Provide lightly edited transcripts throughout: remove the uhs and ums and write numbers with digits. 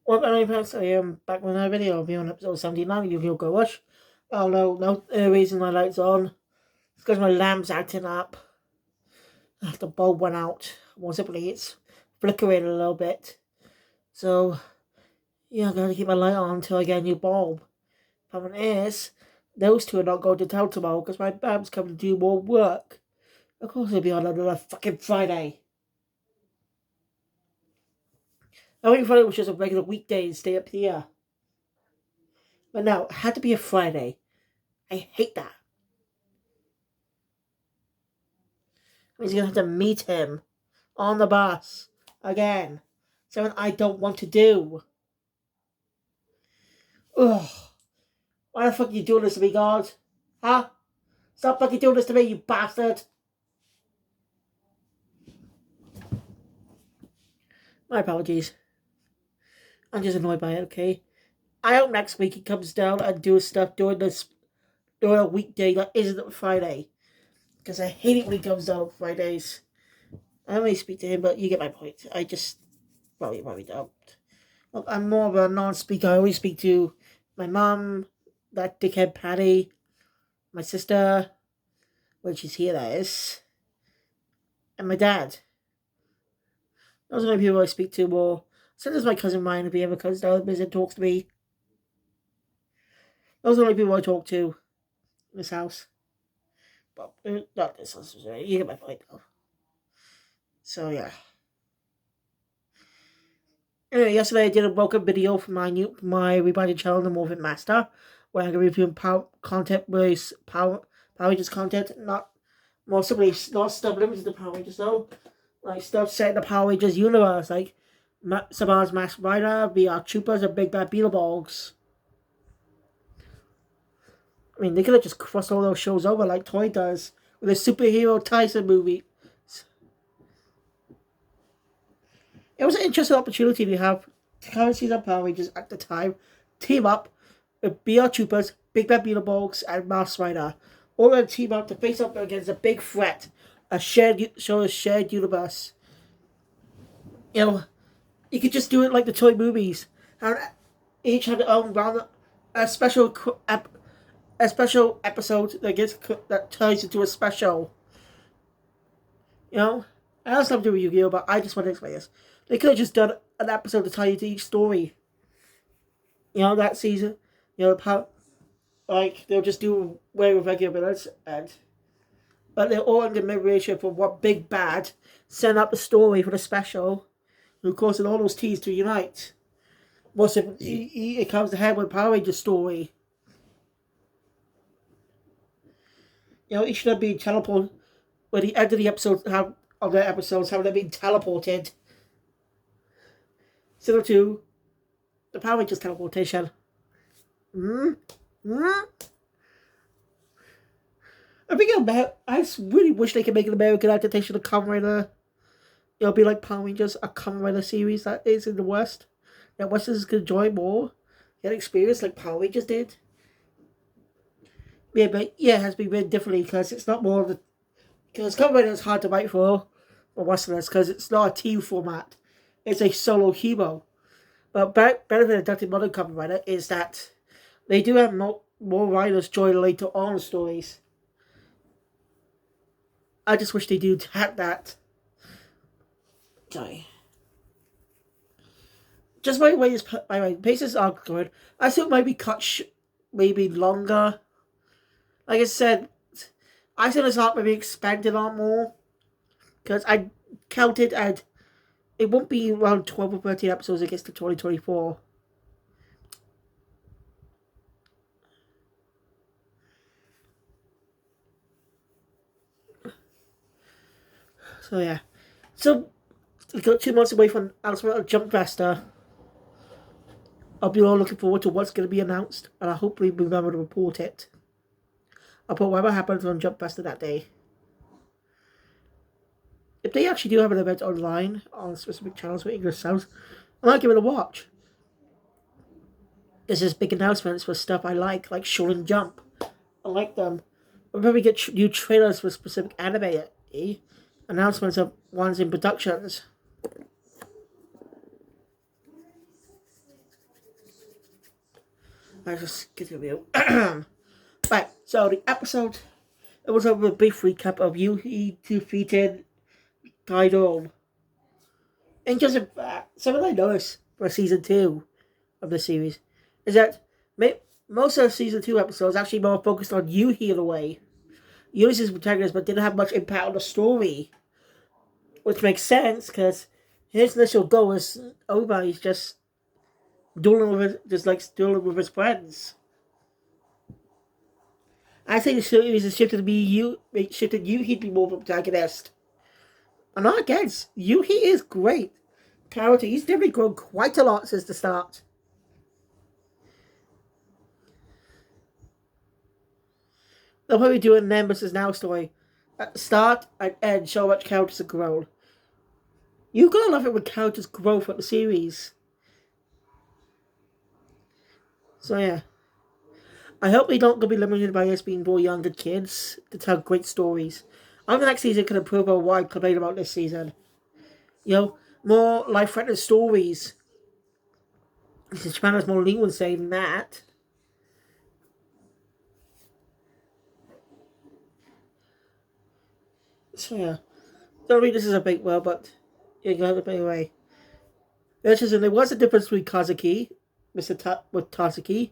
Well, anyways, I am back with another video. I'll be on episode 79 of Yu-Gi-Oh! Go Rush. Oh no, the reason my light's on is because my lamp's acting up. The bulb went out. Possibly it's flickering a little bit. So, yeah, I'm going to keep my light on until I get a new bulb. Problem is, those two are not going to tell tomorrow because my bab's coming to do more work. Of course, it'll be on another fucking Friday. I think Friday was just a regular weekday and stay up here. But no, it had to be a Friday. I hate that. He's gonna have to meet him on the bus again. Something I don't want to do. Ugh. Why the fuck are you doing this to me, God? Huh? Stop fucking doing this to me, you bastard! My apologies. I'm just annoyed by it, okay? I hope next week he comes down and do stuff during a weekday that isn't Friday. Because I hate it when he comes down on Fridays. I only speak to him, but you get my point. I just probably don't. Look, I'm more of a non-speaker. I always speak to my mum, that dickhead Patty, my sister, when she's here, that is, and my dad. Those are the only people I speak to more. Sometimes my cousin Ryan, if he ever comes down and talks to me. Those are the only people I talk to in this house. But not this house, you get my point, though. So, yeah. Anyway, yesterday I did a welcome video for my rebranded channel, The Morphin Master, where I'm going to be reviewing content with Power Rangers content, not more simply not stuff limited to Power Rangers though, like stuff set in the Power Rangers universe, like Saban's Masked Rider, VR Troopers, and Big Bad Beetleborgs. I mean, they could have just crossed all those shows over like Toy does with a superhero Tyson movie. It was an interesting opportunity to have the current season of Power Rangers at the time team up with BR Troopers, Big Bad Beetleborgs, and Masked Rider. All of them team up to face up against a big threat, a shared universe. You know, you could just do it like the toy movies, and each had their own round, a special episode that turns into a special. You know, I know something to do with Yu-Gi-Oh, but I just want to explain this. They could have just done an episode to tie into each story. You know, that season. You know, how, like, they'll just do away with regular villains, but they're all under admiration for what Big Bad sent up the story for the special, who caused all those teams to unite. Most of it comes ahead with Power Rangers story. You know, each of them being teleported, when the end of the episode, of their episodes, having them being teleported. Similar to the Power Rangers teleportation. I really wish they could make an American adaptation of Kamen Rider. It'll be like Power Rangers, a Kamen Rider series that is in the West. That Westerners can enjoy more, get experience like Power Rangers did. Yeah, but yeah, it has been written differently because it's not more of the. Because Kamen Rider is hard to write for Westerners because it's not a team format. It's a solo hero. But benefit of adapting modern Kamen Rider is that they do have more writers join later on the stories. I just wish they do have that. Sorry. Just by the way, my paces are good. I thought maybe maybe longer. Like I said, I think this art maybe expanded on more because I counted and it won't be around 12 or 13 episodes against the 2024. So yeah. So we got 2 months away from announcement of Jump Faster. I'll be all looking forward to what's going to be announced, and I hopefully remember to report it. I'll put whatever happens on Jump Faster that day. If they actually do have an event online on specific channels for English subs, I might give it a watch. There's big announcements for stuff I like Shonen Jump. I like them. We'll probably get new trailers for specific anime, announcements of ones in productions. I just get a review. Right, so the episode, it was a brief recap of Yuhi defeated Gaidon. And just something I noticed for season 2 of the series is that most of season 2 episodes actually more focused on Yuhi in a way. Yuhi's his protagonist, but didn't have much impact on the story. Which makes sense, because his initial goal is over. He's just dueling with his friends. I think the series is shifted to be Yuhi to be more of a protagonist. I'm not against. Yuhi is great character. He's definitely grown quite a lot since the start. They'll probably do a then versus now story. At the start and end, show much characters have grown. You gotta love it when characters grow throughout the series. So yeah. I hope they don't be limited by us being more younger kids to tell great stories. I hope the next season can improve on what I complained about this season. More life-threatening stories. Japan has more legal say than that. So yeah. Don't read this is a big well, but you got it anyway. There was a difference between Kazuki, with Tatsuki.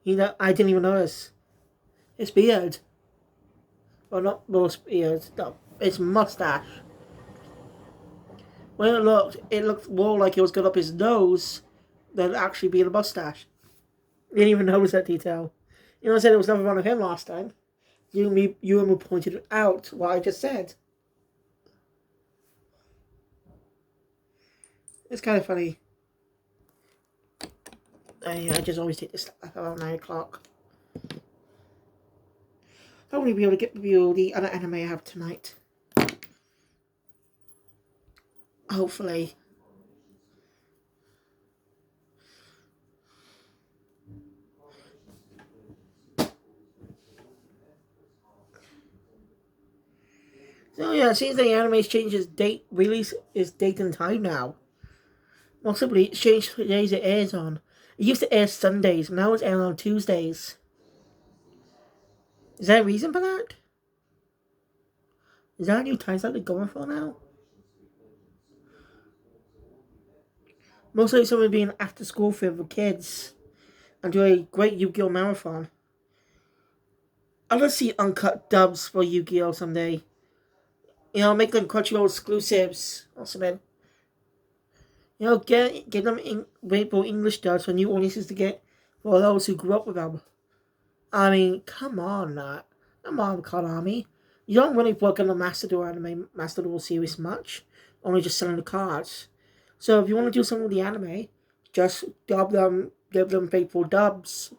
I didn't even notice. His beard. Well, not most beard. No, his mustache. When it looked more like it was going up his nose than actually being a mustache. You didn't even notice that detail. I said there was nothing wrong with him last time. You and me pointed out what I just said. It's kind of funny. I just always take this stuff around 9 o'clock. I'll only be able to get review the other anime I have tonight. Hopefully. So yeah, it seems the anime's changed its release date and time now. Well, simply, it's changed the days it airs on. It used to air Sundays, now it's airing on Tuesdays. Is there a reason for that? Is that a new time slot they're going for now? Mostly someone being after school film for kids and do a great Yu-Gi-Oh! Marathon. I'd love to see uncut dubs for Yu-Gi-Oh! Someday. Make them Crunchyroll exclusives or something. Get them for English dubs for new audiences to get for those who grew up with them. I mean, come on, Konami. You don't really work on the Master Duel series much, only just selling the cards. So if you want to do something with the anime, just dub them, give them faithful dubs.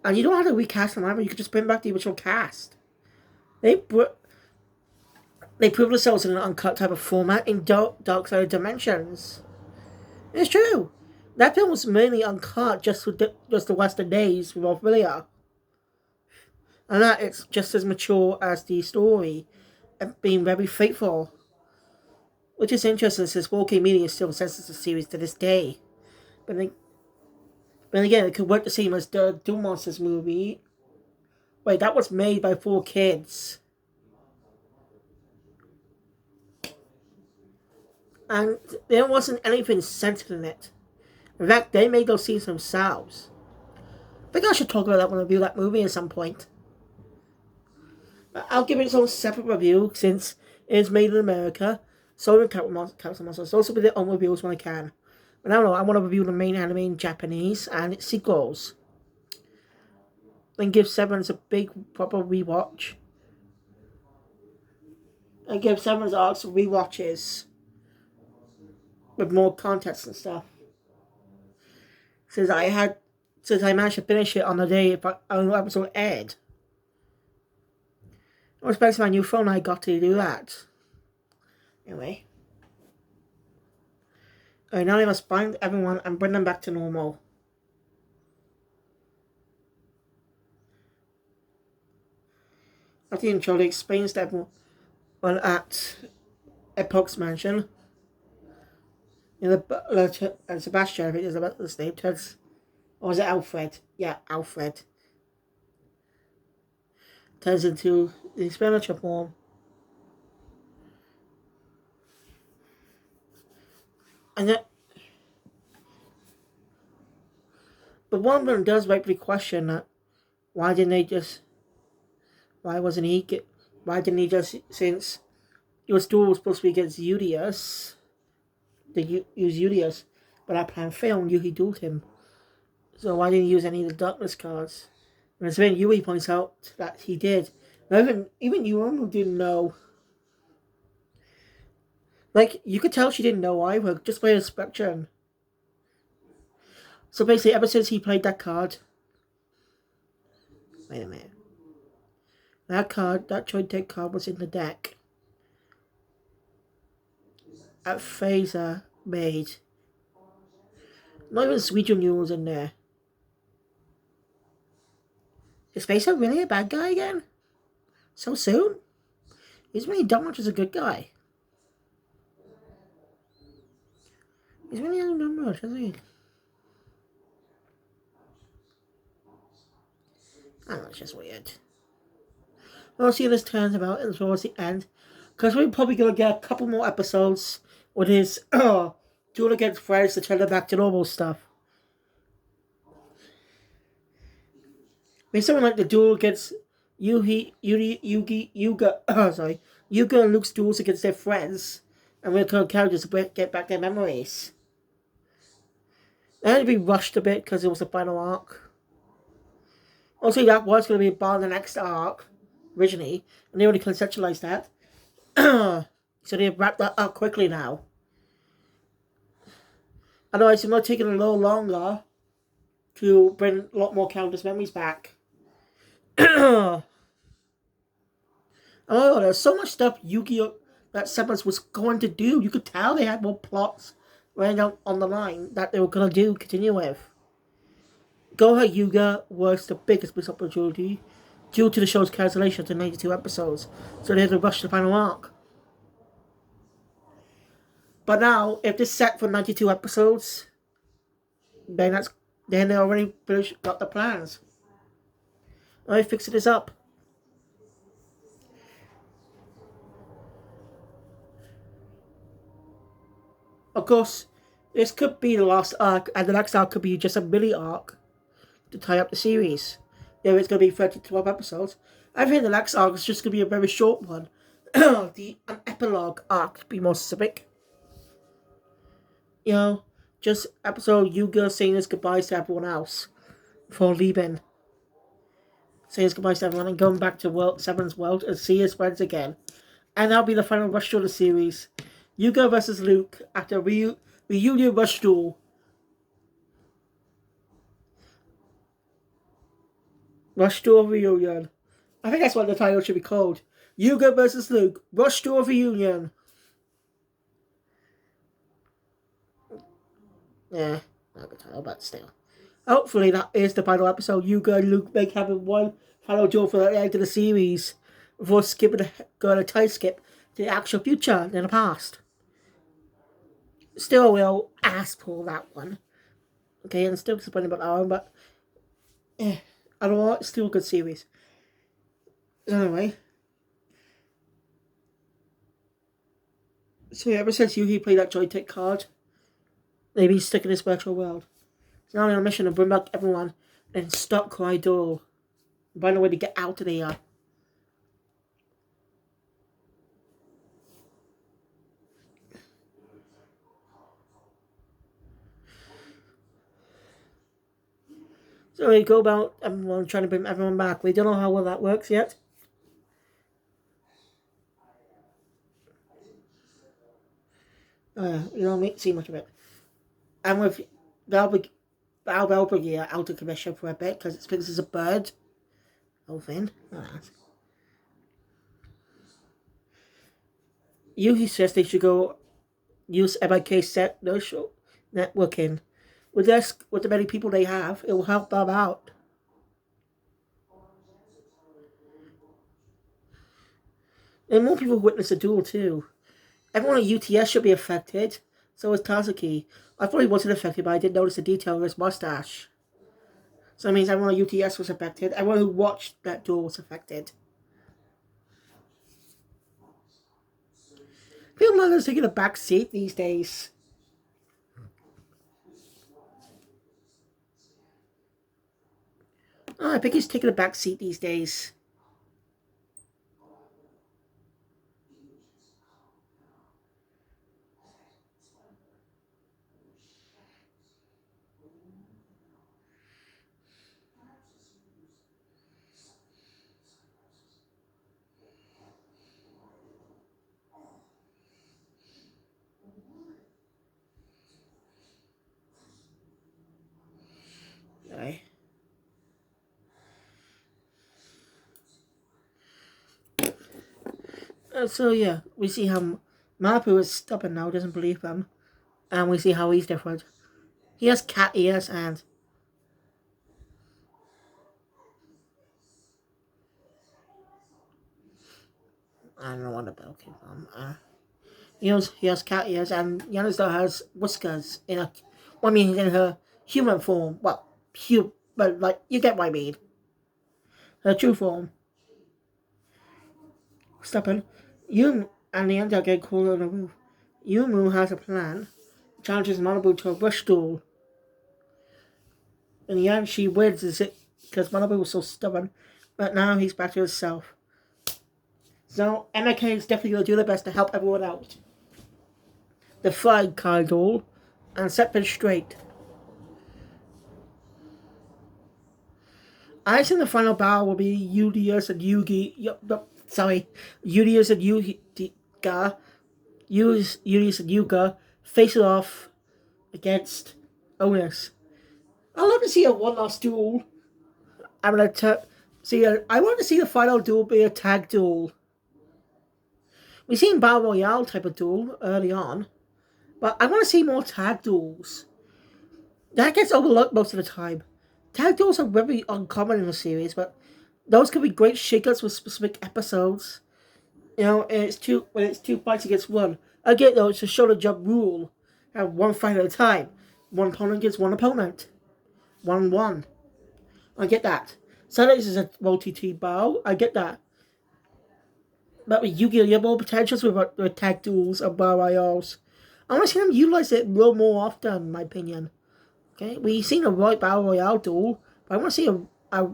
And you don't have to recast them either, you could just bring back the original cast. They prove themselves in an uncut type of format in Dark Side Dimensions. It's true. That film was mainly uncut just the Western days with Ophelia. And that it's just as mature as the story and being very faithful. Which is interesting since 4K Media still censors the series to this day. But again, it could work the same as the Duel Monsters movie. Wait, that was made by 4Kids. And there wasn't anything censored in it. In fact, they made those scenes themselves. I think I should talk about that when I review that movie at some point. I'll give it its own separate review since it's made in America. So did Captain Monsters. Also with their own reviews when I can. But I don't know, I want to review the main anime in Japanese and its sequels. Then give Severance a big proper rewatch. And give Severance arcs rewatches. With more context and stuff. Since I managed to finish it on the day an episode aired. I was thanks to my new phone I got to do that. Anyway. Alright, now I must find everyone and bring them back to normal. After the intro, they explains to everyone at Epoch's mansion. And Sebastian, I think is about the name, turns Or was it Alfred? Yeah, Alfred. Turns into the expenditure form. And then, but one of them does make me question that why didn't they just, why wasn't he get, why didn't he just, since your duel was supposed to be against Udius, they use Udius, but that plan failed and Yuhi dueled him. So why didn't he use any of the darkness cards? And it's when Yui points out that he did. Now even Yuumu didn't know. Like, you could tell she didn't know either, just by her expression. So basically, ever since he played that card... Wait a minute. That card, that Joint Deck card was in the deck. That Phaser made. Not even Suijin was in there. Is Phaser really a bad guy again? So soon? He's really done much as a good guy. He's really hasn't done much, has he? I don't know, it's just weird. We'll see how this turns about towards the end. Because we're probably going to get a couple more episodes with his duel against Fred's to turn it back to normal stuff. Maybe something like the duel against Yuga and Luke's duels against their friends. And we're going to characters to get back their memories. It had to be rushed a bit because it was the final arc. Also, that was going to be part of the next arc, originally. And they already conceptualized that. So they've wrapped that up quickly now. Otherwise, it might take a little longer to bring a lot more characters' memories back. Oh, there's so much stuff Yu-Gi-Oh! That Severance was going to do. You could tell they had more plots right down on the line that they were going to continue with. Goha Yuga was the biggest missed opportunity due to the show's cancellation to 92 episodes, so they had to rush the final arc. But now, if this set for 92 episodes, then they already got the plans. I fixed this up. Of course, this could be the last arc, and the next arc could be just a mini arc to tie up the series. If it's going to be 30 to 12 episodes. I think the next arc is just going to be a very short one. An epilogue arc, to be more specific. You know, just episode Yuga saying his goodbyes to everyone else before leaving. Saying his goodbyes to everyone and going back to Seven's world and see his friends again. And that'll be the final rush duel of the series. Yuga versus Luke after reunion rush duel. Rush Duel Reunion. I think that's what the title should be called. Yuga versus Luke. Rush Duel Reunion. Yeah, not a good title, but still. Hopefully that is the final episode. Yuga and Luke make having one final duel for the end of the series before going a time skip to the actual future in the past. Still will ask for that one. Okay, and still disappointed about that one, but I don't know, it's still a good series. Anyway. So yeah, ever since Yuhi played that joystick card, maybe he's stuck in this virtual world. He's now on a mission to bring back everyone and stop Koridor. Find a way to get out of here. So we go about everyone trying to bring everyone back. We don't know how well that works yet. You don't see much of it. And with Valbrigida out of commission for a bit because it's because it's a bird. Whole thing. Yuhi says they should go use MIK set social networking. With the many people they have, it will help them out. And more people witness a duel too. Everyone at UTS should be affected. So is Kazuki. I thought he wasn't affected, but I did notice a detail in his mustache. So that means everyone at UTS was affected. Everyone who watched that duel was affected. People are taking a back seat these days. Oh, I think he's taking a back seat these days. Okay. So yeah, we see how Mapu is stubborn now, doesn't believe them, and we see how he's different. He has cat ears and I don't know what the bell came from. He has cat ears and Yannisdale has whiskers in a, well, I mean in her human form. Well, but like you get what I mean. Her true form. Stubborn. You and the Underdog get called on the roof. Yumu has a plan. Challenges Malibu to a rush duel. In the end, she wins because Malibu was so stubborn. But now he's back to himself. So MK is definitely going to do their best to help everyone out. The flying car duel and set them straight. I think the final battle will be Udius and Udius and Yuga. Udius and Yuga facing off against Onus. I'd love to see a one-last duel. I want to see the final duel be a tag duel. We've seen Battle Royale type of duel early on, but I want to see more tag duels. That gets overlooked most of the time. Tag duels are very uncommon in the series, but those could be great shakeups with specific episodes. You know, and when it's two fights against one. Again, though, it's a shoulder jump rule. Have one fight at a time. One opponent against one opponent. 1-1. I get that. Sundays is a multi-team battle. I get that. But with Yu-Gi-Oh, you have more potentials with tag duels and battle royales. I want to see them utilize it more often, in my opinion. Okay, we've seen a right battle royale duel, but I want to see a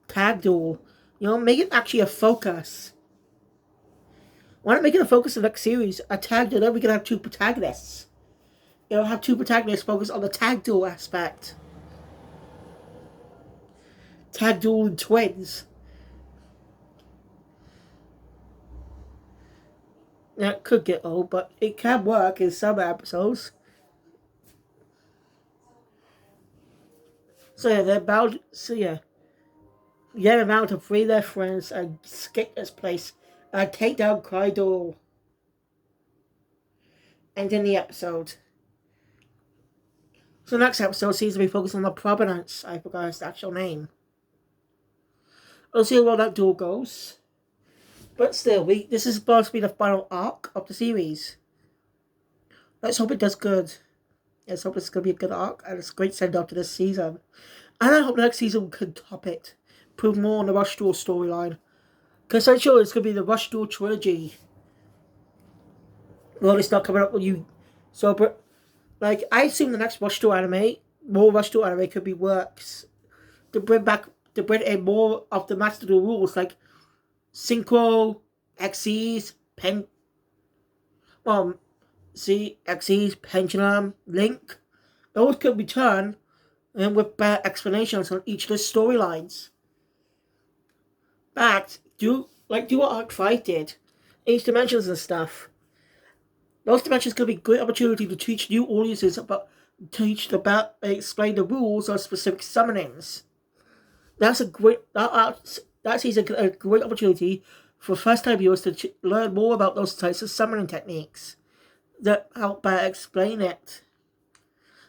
tag duel. You know, make it actually a focus. Why not make it a focus of the next series? A tag duel, then we can have two protagonists. You know, have two protagonists focus on the tag duel aspect. Tag duel and twins. That could get old, but it can work in some episodes. So yeah, they're about about to free their friends and escape this place and take down Kaido. And in the episode. So next episode seems to be focused on the Provenance. I forgot his actual name. We'll see how that duel goes. But still, this is supposed to be the final arc of the series. Let's hope it does good. Let's hope it's going to be a good arc and it's a great send-off to this season. And I hope the next season can top it. Prove more on the Rush Duel storyline. Because I'm sure it's going to be the Rush Duel trilogy. Well, it's not coming up with you. So, but, like, I assume the next Rush Duel anime, more Rush Duel anime could be works. To bring in more of the Master Duel rules, like Synchro, Xyz, Xyz, Pendulum, Link. Those could return and with better explanations on each of the storylines. But do what Arc 5 did. Each dimensions and stuff. Those dimensions could be a great opportunity to teach new audiences explain the rules of specific summonings. That sees a great opportunity for first-time viewers to learn more about those types of summoning techniques that help better explain it.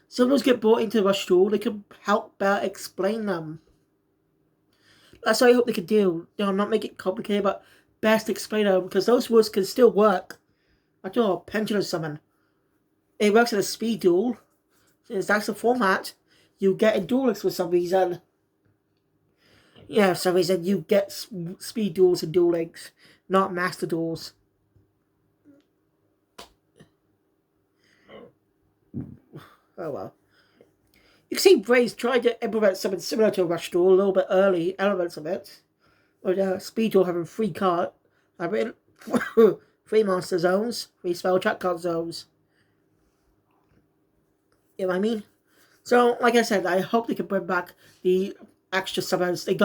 Some of those get brought into Rush Duel, they can help better explain them. That's what I hope they can do. They'll not make it complicated, but best explain them, because those words can still work. After all, Pendulum Summon. It works in a speed duel, since that's the format. you get in Duel Links for some reason. Yeah, for some reason you get speed duels in Duel Links, not master duels. Oh well. You can see Braze tried to implement something similar to a Rush Duel a little bit early, elements of it. With Speed Duel having free card, having free monster zones, free spell track card zones. You know what I mean? So, like I said, I hope they can bring back the extra summons. They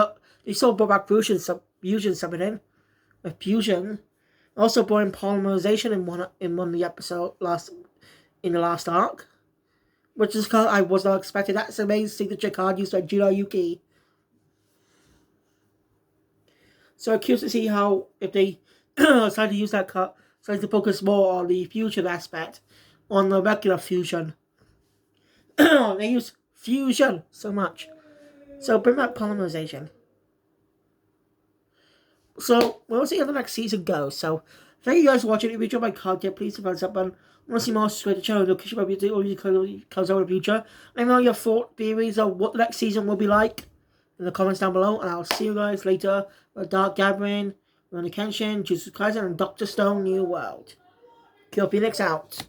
still brought back fusion summoning with fusion. Also brought in polymerization in one of the episode in the last arc, which is called I was not expecting. That's an amazing signature card used by Juno Yuki. So I'm curious to see how if they decide to use that card, decide to focus more on the fusion aspect, on the regular fusion. They use fusion so much. So bring back polymerization. So we'll see how the next season goes. So thank you guys for watching. If you enjoyed my content, please hit the thumbs up button. I want to see more subscribe to the channel because you might be doing comes out in the future. Let me know your theories of what the next season will be like in the comments down below. And I'll see you guys later. Dark Gathering, Rurouni Kenshin, Jujutsu Kaisen, and Dr. Stone New World. Kill Phoenix out.